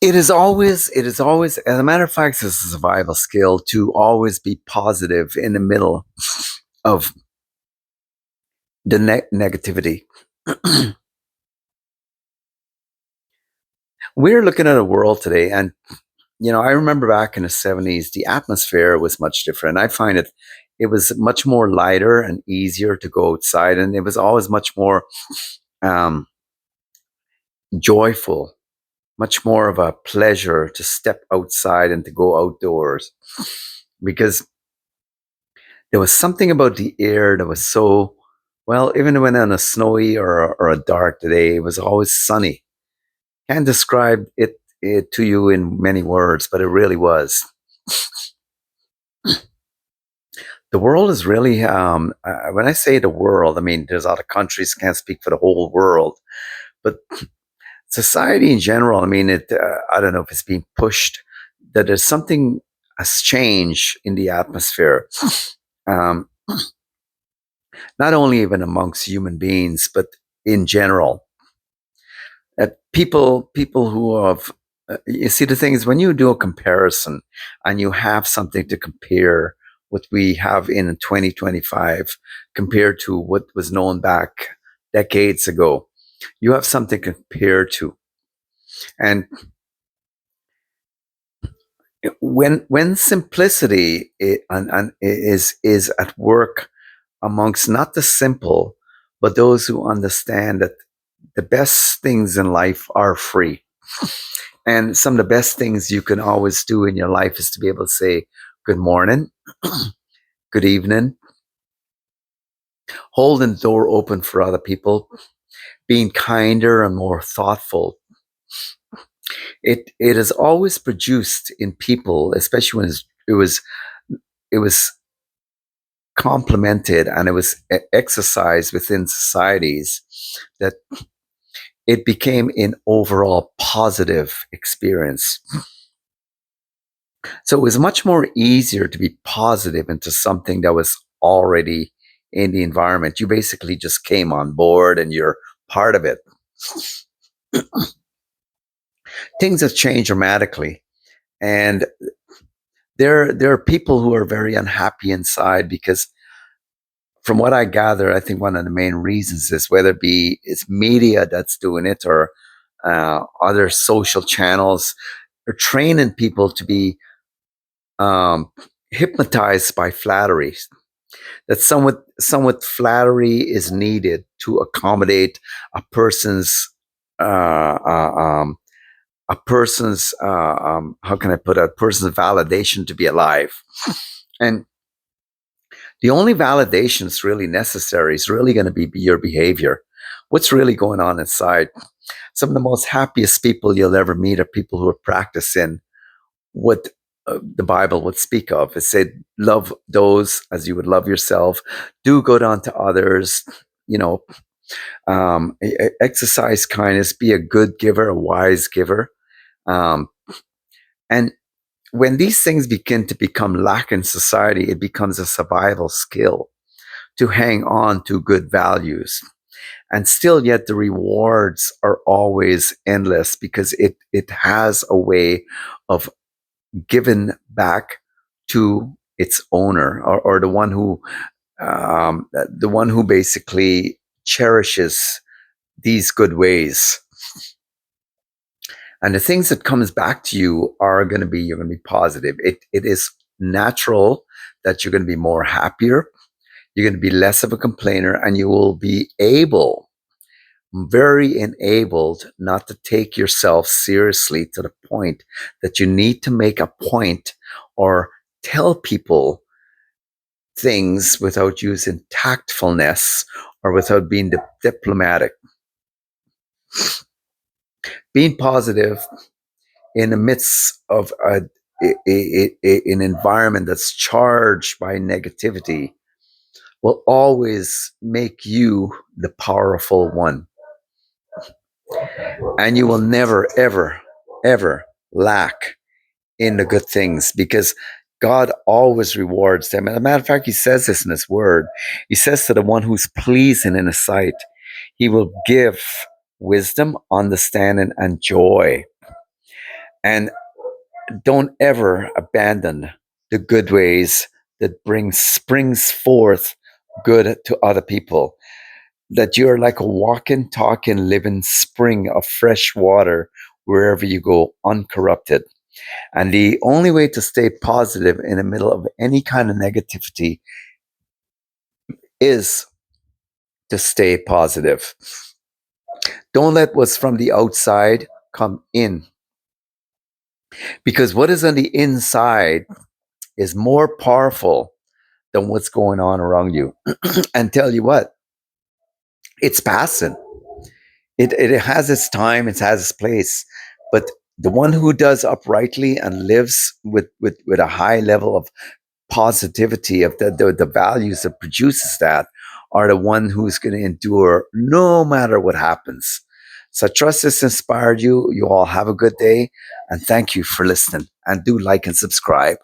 it is always, as a matter of fact, it's a survival skill to always be positive in the middle of the negativity. We're looking at a world today, and I remember back in the 70s, the atmosphere was much different. I find it was much more lighter and easier to go outside, and it was always much more um, joyful, much more of a pleasure to step outside and to go outdoors, because there was something about the air that was so, well, even when on a snowy or a dark day, it was always sunny. Can't describe it to you in many words, but it really was. The world is really, when I say the world, I mean, there's other countries, can't speak for the whole world, but society in general, I mean, I don't know if it's being pushed, that there's something has changed in the atmosphere. Um, Not only even amongst human beings, but in general. People who have, you see, the thing is, when you do a comparison and you have something to compare what we have in 2025 compared to what was known back decades ago, you have something to compare to. And when simplicity and is at work amongst not the simple, but those who understand that the best things in life are free. And some of the best things you can always do in your life is to be able to say good morning, good evening, holding the door open for other people, being kinder and more thoughtful. It is always produced in people, especially when it was complemented and it was exercised within societies, that it became an overall positive experience. So it was much more easier to be positive into something that was already in the environment. You basically just came on board and you're part of it. Things have changed dramatically. And there are people who are very unhappy inside because, from what I gather, I think one of the main reasons is, whether it be it's media that's doing it, or other social channels, are training people to be um, hypnotized by flattery. That somewhat flattery is needed to accommodate a person's uh, uh, um, how can I put it, a person's validation to be alive. And the only validation that's really necessary is really going to be your behavior. What's really going on inside? Some of the most happiest people you'll ever meet are people who are practicing what the Bible would speak of. It said, love those as you would love yourself. Do good unto others. You know, exercise kindness. Be a good giver, a wise giver. Um, and when these things begin to become lack in society, it becomes a survival skill to hang on to good values. And still, yet the rewards are always endless, because it has a way of giving back to its owner, or the one who basically cherishes these good ways. And the things that comes back to you are going to be, you're going to be positive. It is natural that you're going to be more happier. You're going to be less of a complainer, and you will be very enabled not to take yourself seriously, to the point that you need to make a point or tell people things without using tactfulness or without being diplomatic. Being positive in the midst of an environment that's charged by negativity will always make you the powerful one. And you will never, ever, ever lack in the good things, because God always rewards them. As a matter of fact, He says this in His Word. He says, to the one who's pleasing in His sight, He will give wisdom, understanding, and joy. And don't ever abandon the good ways that springs forth good to other people. That you're like a walking, talking, living spring of fresh water wherever you go, uncorrupted. And the only way to stay positive in the middle of any kind of negativity is to stay positive. Don't let what's from the outside come in, because what is on the inside is more powerful than what's going on around you. And tell you what, it's passing. It has its time, it has its place. But the one who does uprightly and lives with a high level of positivity, of the values that produces that, are the one who's going to endure no matter what happens. So I trust this inspired you. You all have a good day, and thank you for listening. And do like and subscribe.